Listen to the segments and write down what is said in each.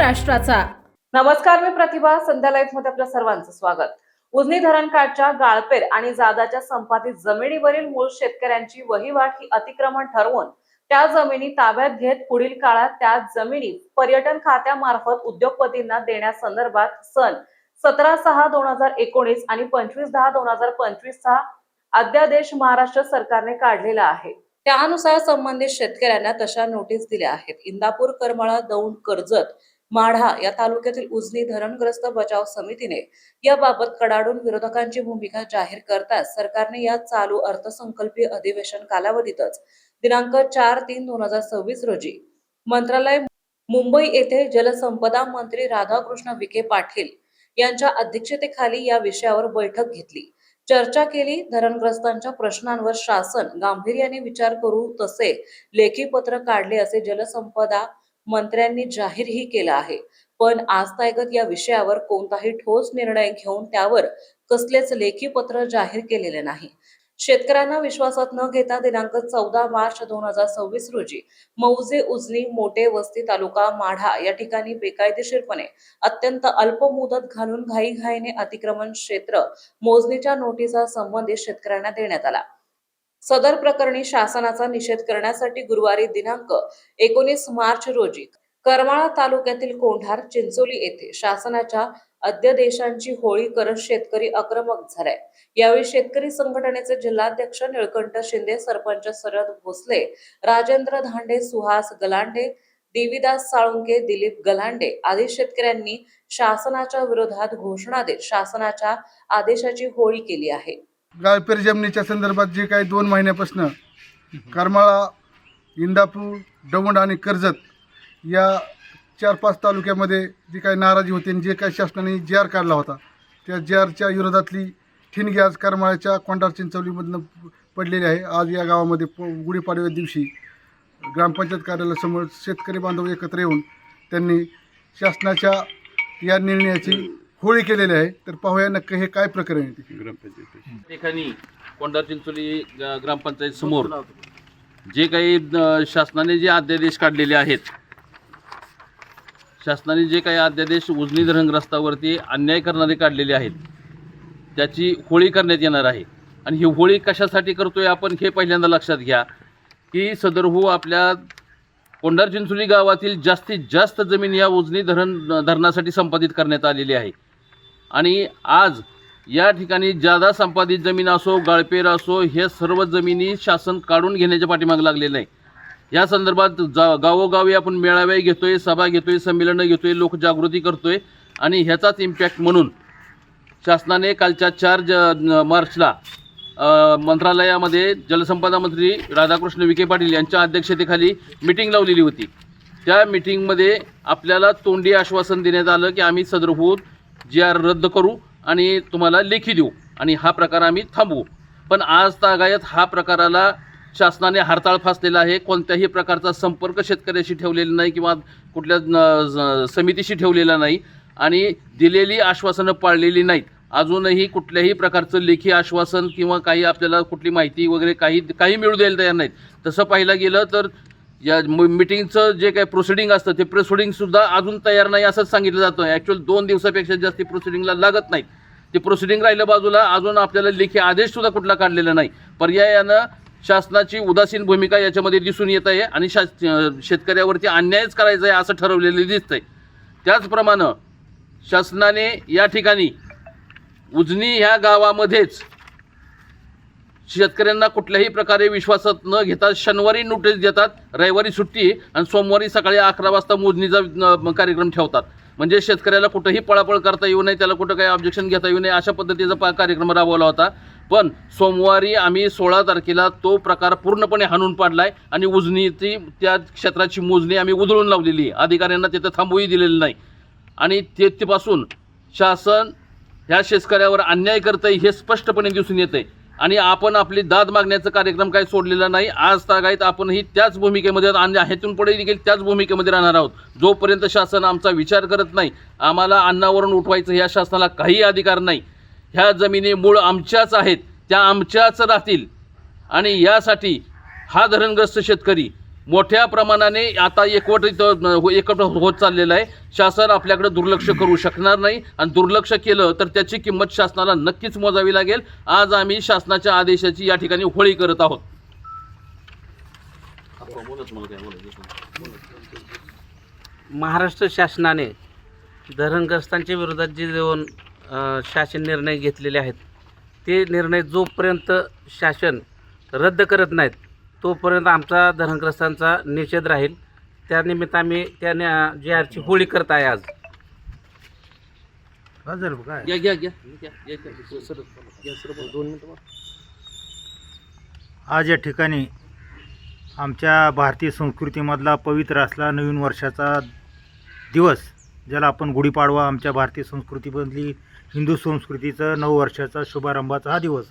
महाराष्ट्राचा। नमस्कार, मी प्रतिभा. संध्या लाईव्ह मध्ये आपल्या सर्वांचं स्वागत. उजनी धरणकाठच्या गाळपेर आणि जादाच्या संपादित जमिनीवरील मूळ शेतकऱ्यांची वहिवाट ही अतिक्रमण ठरवून त्या जमिनी ताब्यात घेत पुढील काळात त्या जमिनी पर्यटन खात्यामार्फत उद्योगपतींना देण्यासंदर्भात सन 17/6/2019 आणि 25/10/2025 चा अध्यादेश महाराष्ट्र सरकारने काढलेला आहे. त्यानुसार संबंधित शेतकऱ्यांना तशा नोटीस दिल्या आहेत. इंदापूर, करमाळा, दौंड, कर्जत, माढा या तालुक्यातील उजनी धरणग्रस्त बचाव समितीने याबाबत कडाडून विरोधकांची भूमिका जाहीर करताच सरकारने या चालू अर्थसंकल्पीय अधिवेशन कालावधीतच दिनांक 4/3/2026 रोजी मंत्रालय मुंबई येथे जलसंपदा मंत्री राधाकृष्ण विखे पाटील यांच्या अध्यक्षतेखाली या विषयावर बैठक घेतली, चर्चा केली. धरणग्रस्तांच्या प्रश्नांवर शासन गांभीर्याने विचार करू तसे लेखी पत्र काढले असे जलसंपदा मंत्र्यांनी जाहीरही केलं आहे. पण आजतागत या विषयावर कोणताही ठोस निर्णय घेऊन त्यावर कसलेच लेखी पत्र जाहीर केलेले नाही. शेतकऱ्यांना विश्वासात न घेता दिनांक 14 मार्च 2026 रोजी मौजे, उजनी, मोठे वस्ती तालुका माढा या ठिकाणी बेकायदेशीरपणे अत्यंत अल्प मुदत घालून घाईघाईने अतिक्रमण क्षेत्र मोजणीच्या नोटिसा संबंधित शेतकऱ्यांना देण्यात आला. सदर प्रकरणी शासनाचा निषेध करण्यासाठी गुरुवारी दिनांक 19 मार्च रोजी करमाळा तालुक्यातील कोंढार, चिंचोली येथे शासनाच्या अध्यादेशांची होळी करत शेतकरी आक्रमक झालाय. यावेळी शेतकरी संघटनेचे जिल्हाध्यक्ष निळकंठ शिंदे, सरपंच शरद भोसले, राजेंद्र धांडे, सुहास गलांडे, देवीदास साळुंके, दिलीप गलांडे आदी शेतकऱ्यांनी शासनाच्या विरोधात घोषणा देत शासनाच्या आदेशाची होळी केली आहे. गाळपेर जमिनीच्या संदर्भात जे काही 2 महिन्यापासून करमाळा, इंदापूर, दौंड आणि कर्जत या 4-5 तालुक्यामध्ये जी काही नाराजी होती आणि जे काही शासनाने जी.आर. काढला होता त्या जी.आरच्या विरोधातली ठिणगी आज करमाळ्याच्या कोंढार, चिंचोलीमधनं पडलेली आहे. आज या गावामध्ये गुढीपाडव्या दिवशी ग्रामपंचायत कार्यालयासमोर शेतकरी बांधव एकत्र येऊन त्यांनी शासनाच्या या निर्णयाची होळी केलेली आहे. तर पाहूया नक्की हे काय प्रकरण आहे. ग्रामपंचायत ठिकाणी कोंढार, चिंचोली ग्रामपंचायत समोर जे काही शासनाने जे अध्यादेश काढलेले आहेत, शासनाने जे काही अध्यादेश उजनी धरणग्रस्तावरती अन्याय करणारे काढलेले आहेत त्याची होळी करण्यात येणार आहे. आणि ही होळी कशासाठी करतोय आपण हे पहिल्यांदा लक्षात घ्या की सदरहू आपल्या कोंढार, चिंचोली गावातील जास्तीत जास्त जमीन या उजनी धरणासाठी संपादित करण्यात आलेली आहे. आणि आज या ठिकाणी जादा संपादित जमीन असो, गाळपेर असो, हे सर्व जमिनी शासन काढून घेण्याच्या पाठीमागे लागलेलं आहे. या संदर्भात गावोगावी आपण मेळावे घेतोय, सभा घेतोय, संमेलनं घेतोय, लोकजागृती करतोय. आणि ह्याचाच इम्पॅक्ट म्हणून शासनाने कालच्या 4 मार्चला मंत्रालयामध्ये जलसंपदा मंत्री राधाकृष्ण विखे पाटील यांच्या अध्यक्षतेखाली मीटिंग लावलेली होती. त्या मीटिंगमध्ये आपल्याला तोंडी आश्वासन देण्यात आलं की आम्ही सदरहून जी.आर. रद्द करू आणि तुम्हाला लेखी देऊ आणि हा प्रकार आम्ही थांबवू. पण आज तागायत हा प्रकाराला शासनाने हरताळ फासलेला आहे. कोणत्याही प्रकारचा संपर्क शेतकऱ्याशी ठेवलेला नाही किंवा कुठल्या समितीशी ठेवलेला नाही आणि दिलेली आश्वासनं पाळलेली नाहीत. अजूनही कुठल्याही प्रकारचं लेखी आश्वासन किंवा काही आपल्याला कुठली माहिती वगैरे काही मिळू द्यायला तयार नाहीत. तसं पाहायला गेलं तर या मीटिंगचं जे काही प्रोसिडिंग असतं ते प्रोसिडिंगसुद्धा अजून तयार नाही असंच सांगितलं जातं. ॲक्च्युअल 2 दिवसापेक्षा जास्त प्रोसिडिंगला लागत नाहीत. ते प्रोसिडिंग राहिलं बाजूला, अजून आपल्याला लेखी आदेशसुद्धा कुठला काढलेला नाही. पर्यायानं शासनाची उदासीन भूमिका याच्यामध्ये दिसून येत आहे आणि शेतकऱ्यावरती अन्यायच करायचा आहे असं ठरवलेलं दिसतंय. त्याचप्रमाणे शासनाने या ठिकाणी उजनी ह्या गावामध्येच शेतकऱ्यांना कुठल्याही प्रकारे विश्वासात न घेता शनिवारी नोटीस देतात, रविवारी सुट्टी आणि सोमवारी सकाळी 11 वाजता मोजणीचा कार्यक्रम ठेवतात. म्हणजे शेतकऱ्याला कुठंही पळापळ करता येऊ नये, त्याला कुठं काही ऑब्जेक्शन घेता येऊ नये अशा पद्धतीचा कार्यक्रम राबवला होता. पण सोमवारी आम्ही 16 तारखेला तो प्रकार पूर्णपणे हाणून पाडलाय आणि उजनीची त्या क्षेत्राची मोजणी आम्ही उधळून लावलेली आहे. अधिकाऱ्यांना तिथं थांबूही दिलेलं नाही आणि तेथपासून शासन ह्या शेतकऱ्यावर अन्याय करतंय हे स्पष्टपणे दिसून येतंय. आणि आपण आपली दाद मागण्याचा कार्यक्रम काही सोडलेला नाही. आज तागायत आपणही त्याच भूमिकेमध्ये आणि ह्यातून पुढे देखील त्याच भूमिकेमध्ये राहणार आहोत. जोपर्यंत शासन आमचा विचार करत नाही, आम्हाला अन्नावरून उठवायचं ह्या शासनाला काही अधिकार नाही. ह्या जमिनी मूळ आमच्याच आहेत, त्या आमच्याच राहतील आणि यासाठी हा धरणग्रस्त शेतकरी मोठ्या प्रमाणाने आता एकवट होत चाललेलं आहे. शासन आपल्याकडे दुर्लक्ष करू शकणार नाही आणि दुर्लक्ष केलं तर त्याची किंमत शासनाला नक्कीच मोजावी लागेल. आज आम्ही शासनाच्या आदेशाची या ठिकाणी होळी करत आहोत. महाराष्ट्र शासनाने धरणग्रस्तांच्या विरोधात जे दोन शासन निर्णय घेतलेले आहेत ते निर्णय जोपर्यंत शासन रद्द करत नाहीत तोपर्यंत आमचा धरणग्रस्तांचा निषेध राहील. त्यानिमित्त आम्ही त्या JRची होळी करत आहे आज. आज या ठिकाणी आमच्या भारतीय संस्कृतीमधला पवित्र असला नवीन वर्षाचा दिवस, ज्याला आपण गुढीपाडवा, आमच्या भारतीय संस्कृतीमधली हिंदू संस्कृतीचं नववर्षाचा शुभारंभाचा हा दिवस.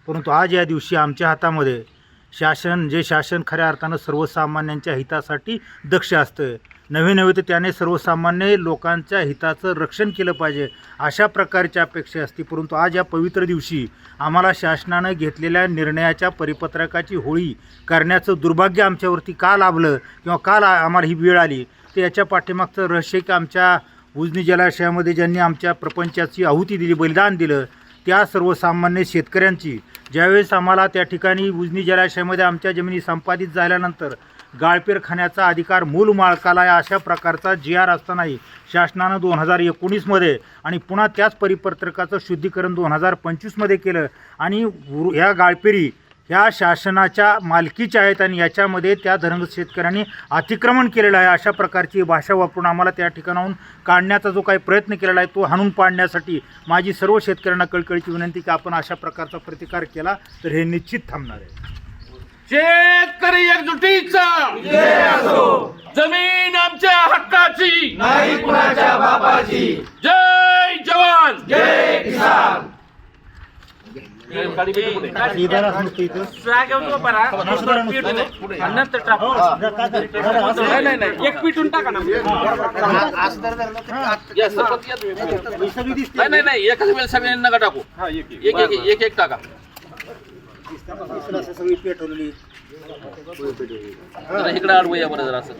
परंतु आज या दिवशी आमच्या हातामध्ये शासन खऱ्या अर्थानं सर्वसामान्यांच्या हितासाठी दक्ष असतं. नव्हे तर त्याने सर्वसामान्य लोकांच्या हिताचं रक्षण केलं पाहिजे अशा प्रकारची अपेक्षा असते. परंतु आज या पवित्र दिवशी आम्हाला शासनानं घेतलेल्या निर्णयाच्या परिपत्रकाची होळी करण्याचं दुर्भाग्य आमच्यावरती का लाभलं किंवा का आम्हाला ही वेळ आली, तर याच्या पाठीमागचं रहस्य की आमच्या उजनी जलाशयामध्ये ज्यांनी आमच्या प्रपंचाची आहुती दिली, बलिदान दिलं, त्या सर्वसामान्य शेतकऱ्यांची ज्यावेळेस आम्हाला त्या ठिकाणी उजनी जलाशयामध्ये आमच्या जमिनी संपादित झाल्यानंतर गाळपेर खाण्याचा अधिकार मूल मालकाला या अशा प्रकारचा JR असतानाही शासनानं 2019मध्ये आणि पुन्हा त्याच परिपत्रकाचं शुद्धीकरण 2025मध्ये केलं आणि ह्या गाळपेरी ह्या शासनाच्या मालकीच्या आहेत आणि याच्यामध्ये त्या धरण शेतकऱ्यांनी अतिक्रमण केलेलं आहे. अशा प्रकारची भाषा वापरून आम्हाला त्या ठिकाणाहून काढण्याचा जो काही प्रयत्न केलेला आहे तो हाणून पाडण्यासाठी माझी सर्व शेतकऱ्यांना कळकळीची विनंती की आपण अशा प्रकारचा प्रतिकार केला तर हे निश्चित थांबणार आहे. शेतकरी एकजुटीचा जमीन आमच्या हक्काची, नाही कुणाच्या बापाची. जय जवान, जय किसान. एक पिटून टाका ना. नाही एकाच वेळेला सगळ्यांना नका टाकू, एक टाका. सगळी पेटवलेली इकडे अडवूया बरं जरा असं.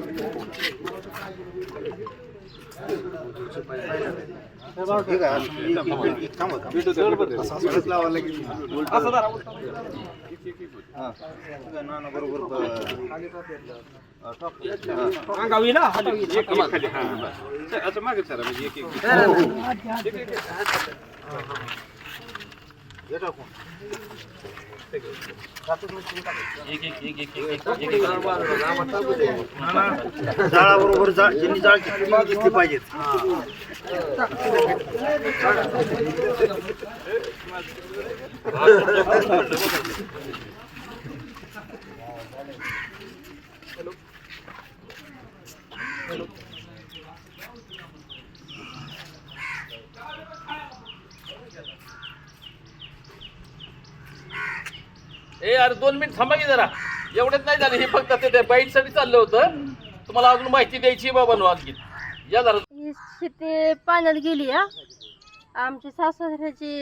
जाळाबरोबर ज्यांनी जाळ दिसली पाहिजेत. यार 2 मिनिट थांबा की जरा. एवढंच नाही झालं, हे फक्त ते बाईटसाठी चाललं होतं. तुम्हाला अजून माहिती द्यायची बाबा. आणखी या जरा. ही शेती पाण्यात गेली. आमची सासऱ्याची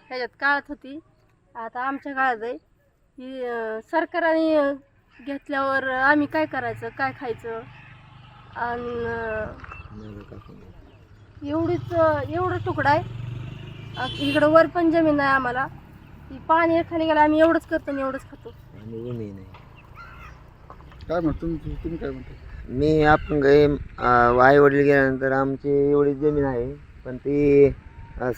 ह्याच्यात काळात होती, आता आमच्या काळात आहे. ही सरकारने घेतल्यावर आम्ही काय करायचं, काय खायचं. आणि एवढं तुकडा आहे. इकडं वर पण जमीन आहे आम्हाला. पाणी खाली गेलं आम्ही एवढंच करतो आणि एवढंच खातो. काय म्हणतो तुम्ही काय म्हणता? मी अपंग आई वडील गेल्यानंतर आमची एवढी जमीन आहे, पण ती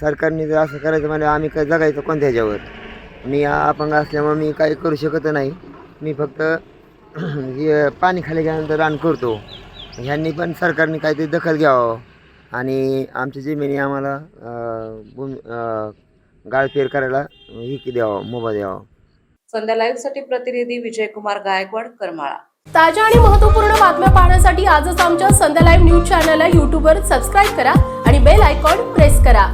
सरकारने जर असं करायचं म्हणजे आम्ही काय जगायचं कोणत्या ह्याच्यावर. मी अपंग असल्यामुळे मी काही करू शकत नाही. मी फक्त हे पाणी खाली गेल्यानंतर रान करतो. ह्यांनी पण सरकारने काहीतरी दखल घ्यावं आणि आमची जमिनी आम्हाला गाळपेर करायला ही द्यावं, मोबा द्यावा. संध्या लाईव्ह साठी प्रतिनिधी विजयकुमार गायकवाड, करमाळा. ताज्या आणि महत्त्वपूर्ण बातम्या पाहण्यासाठी आजच आमच्या संध्या लाईव्ह न्यूज चॅनलला YouTubeवर सबस्क्राईब करा आणि बेल आयकॉन प्रेस करा.